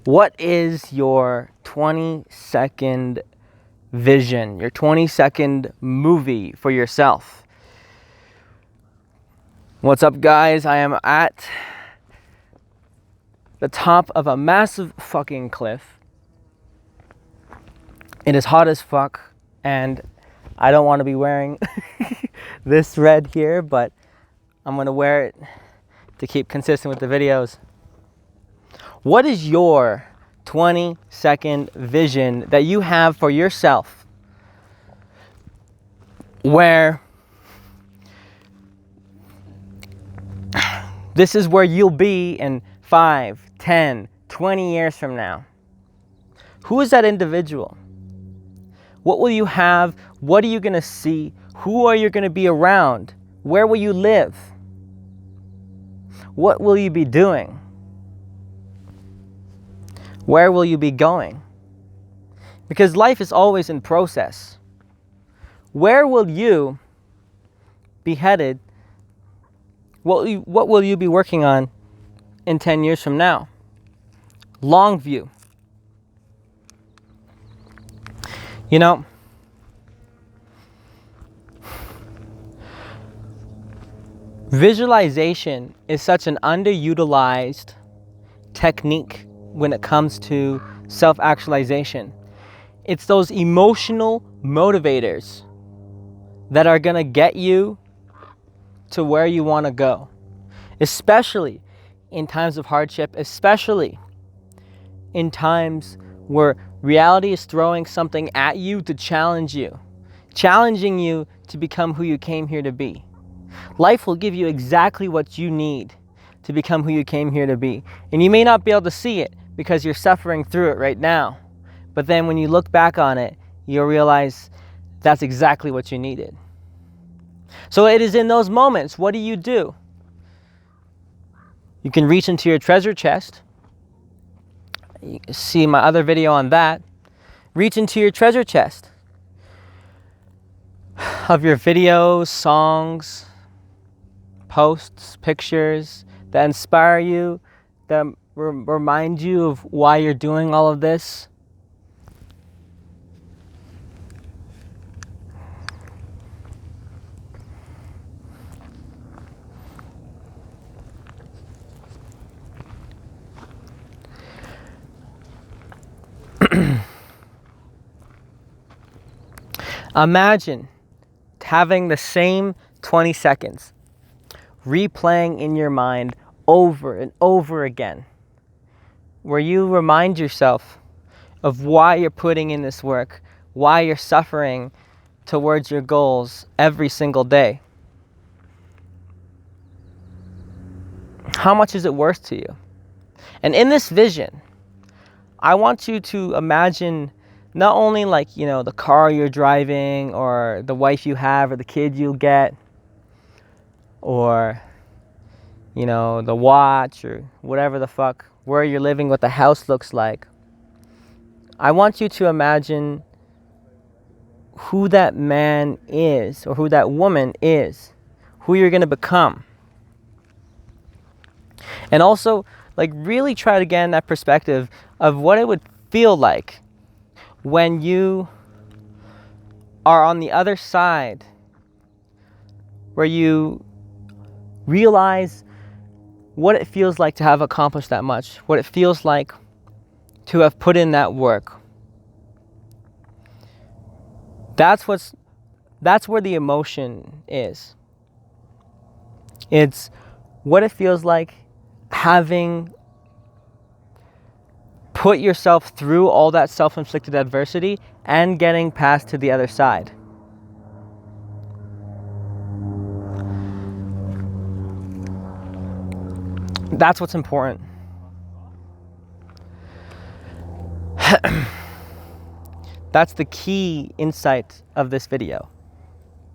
What is your 20-second vision, your 20-second movie for yourself? What's up, guys? I am at the top of a massive fucking cliff. It is hot as fuck, and I don't want to be wearing this red here, but I'm going to wear it to keep consistent with the videos. What is your 20-second vision that you have for yourself where this is where you'll be in 5, 10, 20 years from now? Who is that individual? What will you have? What are you going to see? Who are you going to be around? Where will you live? What will you be doing? Where will you be going? Because life is always in process. Where will you be headed? What will you be working on in 10 years from now? Long view. You know, visualization is such an underutilized technique when it comes to self-actualization. It's those emotional motivators that are going to get you to where you want to go, especially in times of hardship, especially in times where reality is throwing something at you to challenge you, challenging you to become who you came here to be. Life will give you exactly what you need to become who you came here to be. And you may not be able to see it because you're suffering through it right now. But then when you look back on it, you'll realize that's exactly what you needed. So it is in those moments, what do? You can reach into your treasure chest. You can see my other video on that. Reach into your treasure chest of your videos, songs, posts, pictures that inspire you, that remind you of why you're doing all of this. Imagine having the same 20 seconds replaying in your mind over and over again, where you remind yourself of why you're putting in this work, why you're suffering towards your goals every single day. How much is it worth to you? And in this vision, I want you to imagine not only like, you know, the car you're driving or the wife you have or the kid you'll get or, you know, the watch or whatever the fuck, where you're living, what the house looks like. I want you to imagine who that man is or who that woman is, who you're going to become. And also, like, really try to get in that perspective of what it would feel like when you are on the other side, where you realize what it feels like to have accomplished that much, what it feels like to have put in that work. That's where the emotion is. It's what it feels like having put yourself through all that self-inflicted adversity and getting past to the other side. That's what's important. That's the key insight of this video.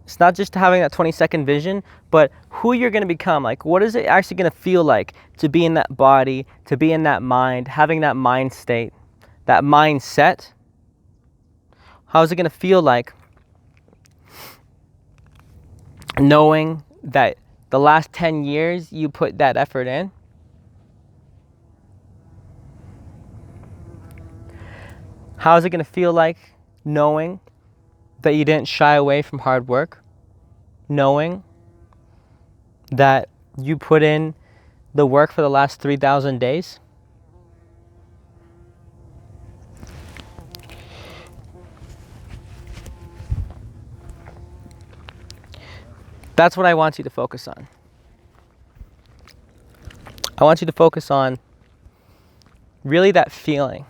It's not just having that 20-second vision, but who you're going to become. Like, what is it actually going to feel like to be in that body, to be in that mind, having that mind state, that mindset? How is it going to feel like knowing that the last 10 years you put that effort in? How is it going to feel like knowing that you didn't shy away from hard work? Knowing that you put in the work for the last 3,000 days? That's what I want you to focus on. I want you to focus on really that feeling.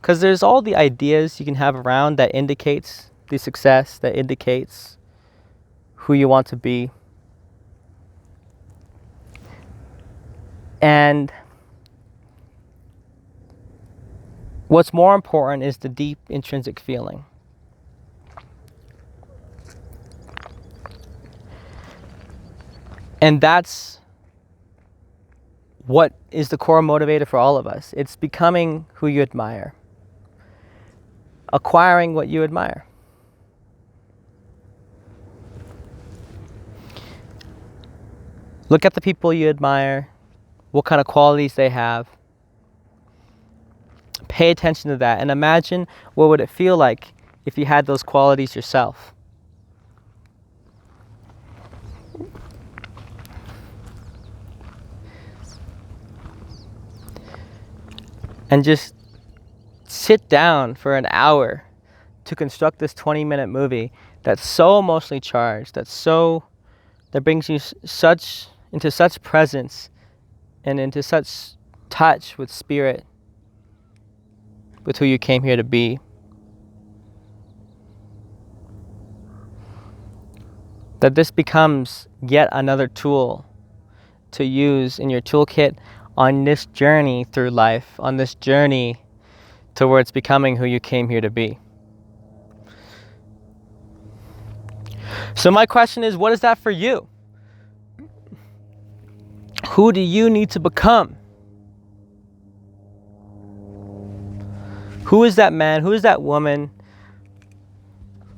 Because there's all the ideas you can have around that indicates the success, that indicates who you want to be. And what's more important is the deep intrinsic feeling. And that's what is the core motivator for all of us. It's becoming who you admire. Acquiring what you admire. Look at the people you admire, what kind of qualities they have. Pay attention to that and imagine what would it feel like if you had those qualities yourself. And just sit down for an hour to construct this 20-minute movie that's so emotionally charged, that brings you into such presence and into such touch with spirit, with who you came here to be. That this becomes yet another tool to use in your toolkit on this journey through life, on this journey towards becoming who you came here to be. So my question is, what is that for you? Who do you need to become? Who is that man? Who is that woman?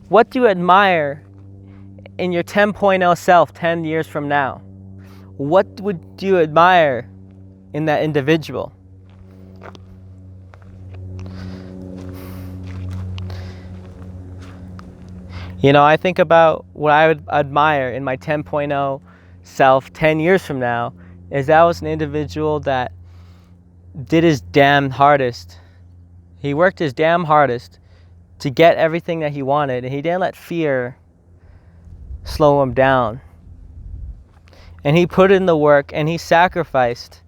What do you admire in your 10.0 self 10 years from now? What would you admire in that individual? I think about what I would admire in my 10.0 self 10 years from now is that was an individual that did his damn hardest. He worked his damn hardest to get everything that he wanted, and he didn't let fear slow him down. And he put in the work, and he sacrificed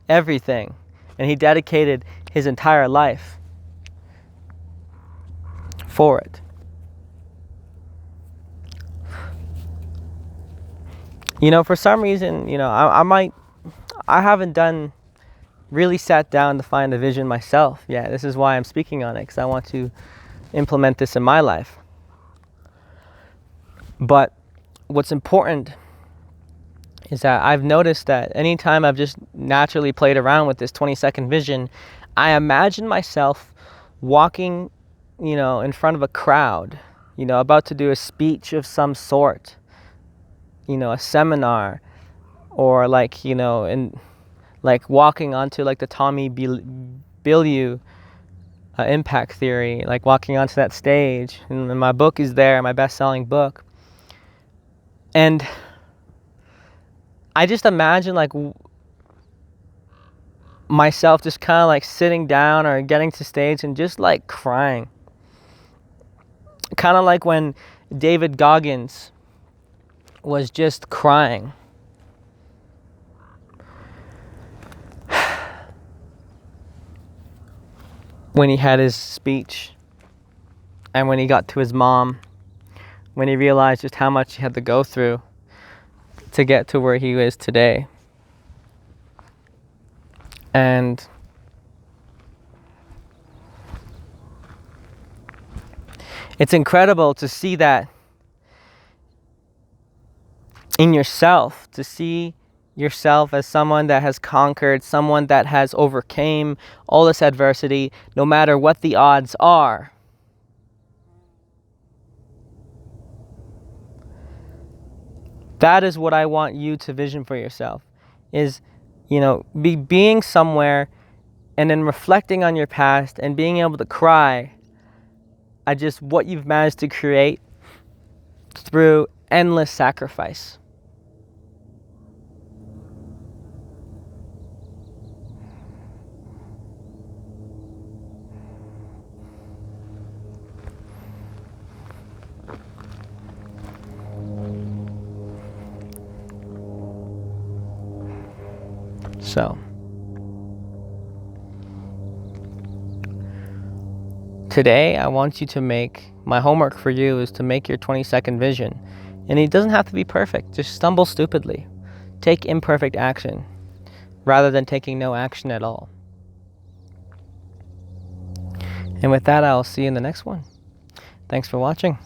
everything, and he dedicated his entire life for it. For some reason, I haven't really sat down to find a vision myself. Yeah, this is why I'm speaking on it, because I want to implement this in my life. But what's important is that I've noticed that anytime I've just naturally played around with this 20-second vision, I imagine myself walking, in front of a crowd, about to do a speech of some sort, a seminar, or walking onto the Tommy Bilyeu impact theory, walking onto that stage, and my book is there, my best-selling book, and I just imagine myself just kind of sitting down or getting to stage and just crying, kind of like when David Goggins was just crying. When he had his speech, and when he got to his mom, when he realized just how much he had to go through to get to where he is today. And it's incredible to see that in yourself, to see yourself as someone that has conquered, someone that has overcame all this adversity, no matter what the odds are. That is what I want you to vision for yourself, is, being somewhere and then reflecting on your past and being able to cry at just what you've managed to create through endless sacrifice. So, today I want you to my homework for you is to make your 20-second vision. And it doesn't have to be perfect. Just stumble stupidly. Take imperfect action rather than taking no action at all. And with that, I'll see you in the next one. Thanks for watching.